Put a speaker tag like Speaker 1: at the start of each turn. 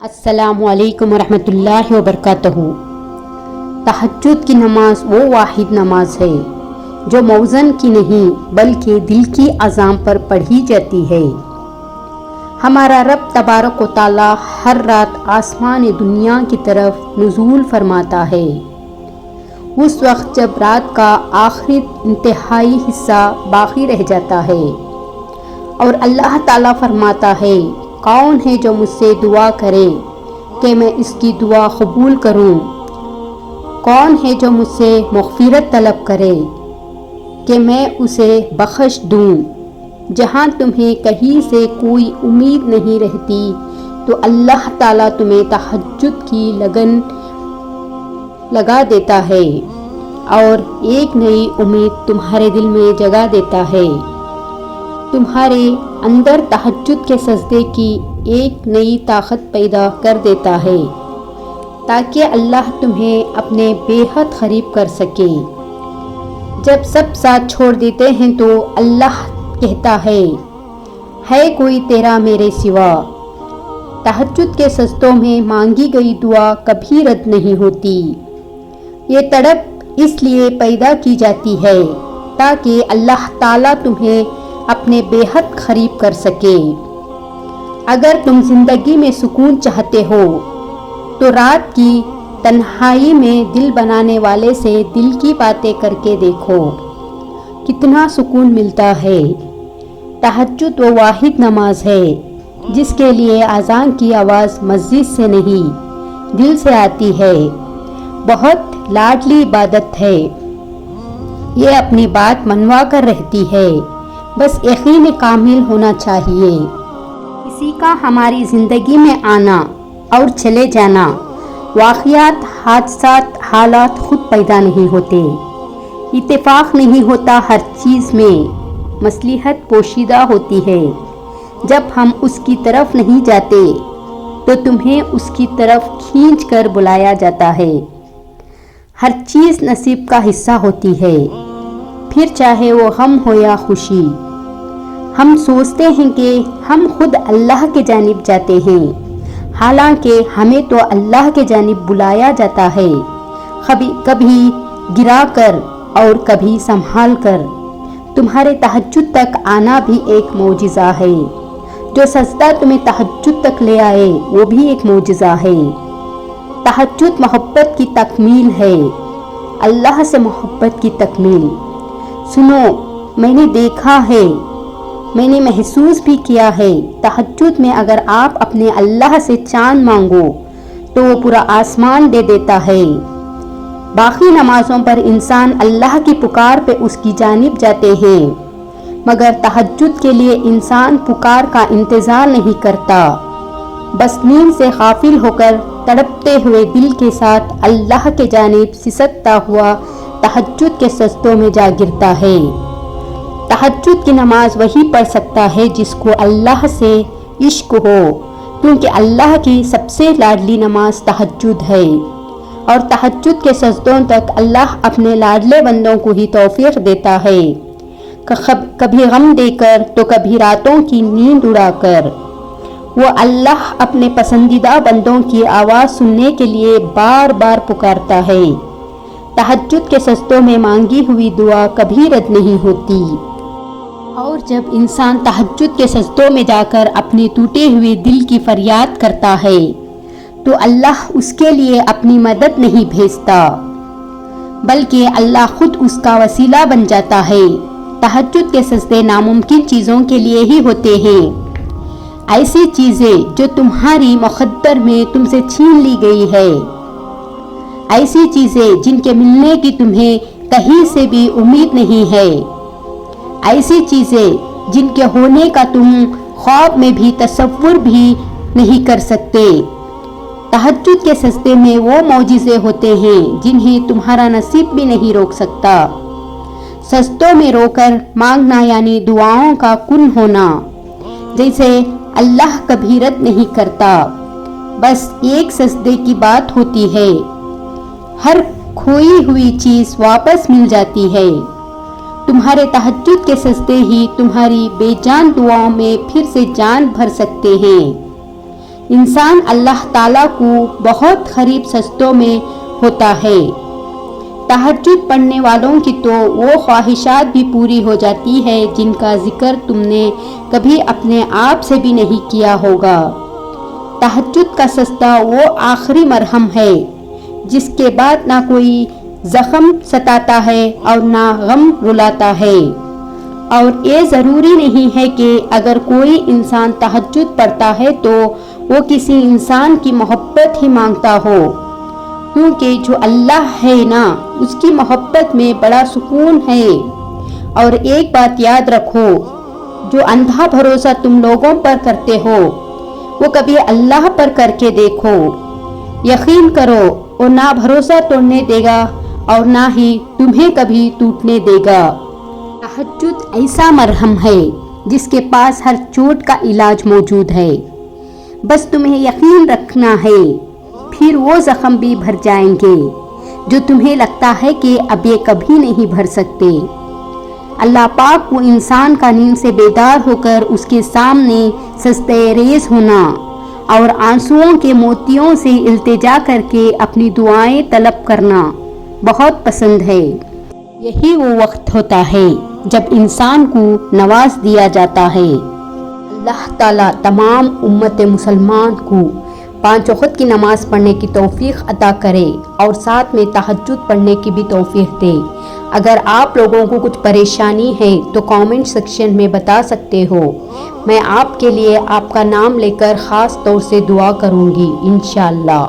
Speaker 1: अस्सलामु अलैकुम वरहमतुल्लाहि वबरकातुहू। तहज्जुद की नमाज वो वाहिद नमाज है जो मौज़न की नहीं बल्कि दिल की अज़ाम पर पढ़ी जाती है। हमारा रब तबारक व तआला हर रात आसमान दुनिया की तरफ नुज़ूल फरमाता है। उस वक्त जब रात का आखिरी इंतहाई हिस्सा बाकी रह जाता है और अल्लाह ताला फरमाता है, कौन है जो मुझसे दुआ करे कि मैं इसकी दुआ कबूल करूं? कौन है जो मुझसे मग़फ़िरत तलब करे कि मैं उसे बख्श दूं? जहां तुम्हें कहीं से कोई उम्मीद नहीं रहती तो अल्लाह ताला तुम्हें तहज्जुद की लगन लगा देता है और एक नई उम्मीद तुम्हारे दिल में जगा देता है। तुम्हारे अंदर तहज्जुद के सजदे की एक नई ताकत पैदा कर देता है ताकि अल्लाह तुम्हें अपने बेहद करीब कर सके। जब सब साथ छोड़ देते हैं तो अल्लाह कहता है कोई तेरा मेरे सिवा। तहज्जुद के सजदों में मांगी गई दुआ कभी रद्द नहीं होती। ये तड़प इसलिए पैदा की जाती है ताकि अल्लाह ताला तुम्हें अपने बेहद करीब कर सके। अगर तुम जिंदगी में सुकून चाहते हो तो रात की तन्हाई में दिल बनाने वाले से दिल की बातें करके देखो, कितना सुकून मिलता है। तहज्जुद वो वाहिद नमाज है जिसके लिए अज़ान की आवाज़ मस्जिद से नहीं दिल से आती है। बहुत लाडली इबादत है। ये अपनी बात मनवा कर रहती है, बस यकीन कामिल होना चाहिए। किसी का हमारी ज़िंदगी में आना और चले जाना, वाक़यात, हादसात, हालात खुद पैदा नहीं होते। इत्तेफाक नहीं होता। हर चीज़ में मसलिहत पोशीदा होती है। जब हम उसकी तरफ नहीं जाते तो तुम्हें उसकी तरफ खींच कर बुलाया जाता है। हर चीज़ नसीब का हिस्सा होती है, फिर चाहे वो गम हो या खुशी। हम सोचते हैं कि हम खुद अल्लाह के जानिब जाते हैं, हालांकि हमें तो अल्लाह के जानिब बुलाया जाता है, कभी गिरा कर और कभी संभाल कर। तुम्हारे तहज्जुद तक आना भी एक मौजिज़ा है। जो सजदा तुम्हें तहज्जुद तक ले आए वो भी एक मौजिज़ा है। तहज्जुद मोहब्बत की तकमील है, अल्लाह से मोहब्बत की तकमील। सुनो, मैंने देखा है, मैंने महसूस भी किया है। तहज्जुद में अगर आप अपने अल्लाह से चांद मांगो तो वो पूरा आसमान दे देता है। बाकी नमाजों पर इंसान अल्लाह की पुकार पे उसकी जानिब जाते हैं, मगर तहज्जुद के लिए इंसान पुकार का इंतज़ार नहीं करता, बस नींद से गाफिल होकर तड़पते हुए दिल के साथ अल्लाह के जानिब सिसकता हुआ तहज्जुद के सजदों में जा गिरता है। तहज्जुद की नमाज वही पढ़ सकता है जिसको अल्लाह से इश्क हो, क्योंकि अल्लाह की सबसे लाडली नमाज तहज्जुद है और तहज्जुद के सजदों तक अल्लाह अपने लाडले बंदों को ही तौफीक देता है, कभी गम देकर तो कभी रातों की नींद उड़ाकर। वो अल्लाह अपने पसंदीदा बंदों की आवाज़ सुनने के लिए बार बार पुकारता है। तहज्जुद के सजदों में मांगी हुई दुआ कभी रद्द नहीं होती। और जब इंसान तहज्जुद के सजदों में जाकर अपने टूटे हुए दिल की फरियाद करता है तो अल्लाह उसके लिए अपनी मदद नहीं भेजता, बल्कि अल्लाह खुद उसका वसीला बन जाता है। तहज्जुद के सजदे नामुमकिन चीज़ों के लिए ही होते हैं, ऐसी चीज़ें जो तुम्हारी मुक़द्दर में तुमसे छीन ली गई है, ऐसी चीज़ें जिनके मिलने की तुम्हें कहीं से भी उम्मीद नहीं है, ऐसी चीज़ें जिनके होने का तुम ख्वाब में भी तसव्वुर भी नहीं कर सकते। तहज्जुद के सजदे में वो मौजिज़े होते हैं जिन्हें तुम्हारा नसीब भी नहीं रोक सकता। सजदों में रोकर मांगना यानी दुआओं का कुन होना, जैसे अल्लाह कभी रद्द नहीं करता, बस एक सजदे की बात होती है। हर खोई हुई चीज़ वापस मिल जाती है। तुम्हारे तहज्जुद के सजदे ही तुम्हारी बेजान दुआओं में फिर से जान भर सकते हैं। इंसान अल्लाह ताला को बहुत करीब सजदों में होता है। तहज्जुद पढ़ने वालों की तो वो ख्वाहिशात भी पूरी हो जाती है जिनका जिक्र तुमने कभी अपने आप से भी नहीं किया होगा। तहज्जुद का सजदा वो आखिरी मरहम है जिसके बाद ना कोई जख्म सताता है और ना गम रुलाता है। और ये ज़रूरी नहीं है कि अगर कोई इंसान तहज्जुद पढ़ता है तो वो किसी इंसान की मोहब्बत ही मांगता हो, क्योंकि जो अल्लाह है ना उसकी मोहब्बत में बड़ा सुकून है। और एक बात याद रखो, जो अंधा भरोसा तुम लोगों पर करते हो वो कभी अल्लाह पर करके देखो, यकीन करो वो ना भरोसा तोड़ने देगा और ना ही तुम्हें कभी टूटने देगा। तहज्जुद ऐसा मरहम है जिसके पास हर चोट का इलाज मौजूद है, बस तुम्हें यकीन रखना है, फिर वो जख्म भी भर जाएंगे जो तुम्हें लगता है कि अब ये कभी नहीं भर सकते। अल्लाह पाक वो इंसान का नींद से बेदार होकर उसके सामने सजदे रेज़ होना और आंसुओं के मोतियों से इल्तिजा करके अपनी दुआएं तलब करना बहुत पसंद है। यही वो वक्त होता है जब इंसान को नवाज दिया जाता है। अल्लाह ताला तमाम उम्मत मुसलमान को 5 वक्त की नमाज़ पढ़ने की तौफीक अता करे और साथ में तहज्जुद पढ़ने की भी तौफीक दे। अगर आप लोगों को कुछ परेशानी है तो कमेंट सेक्शन में बता सकते हो, मैं आपके लिए आपका नाम लेकर ख़ास तौर से दुआ करूँगी इंशाअल्लाह।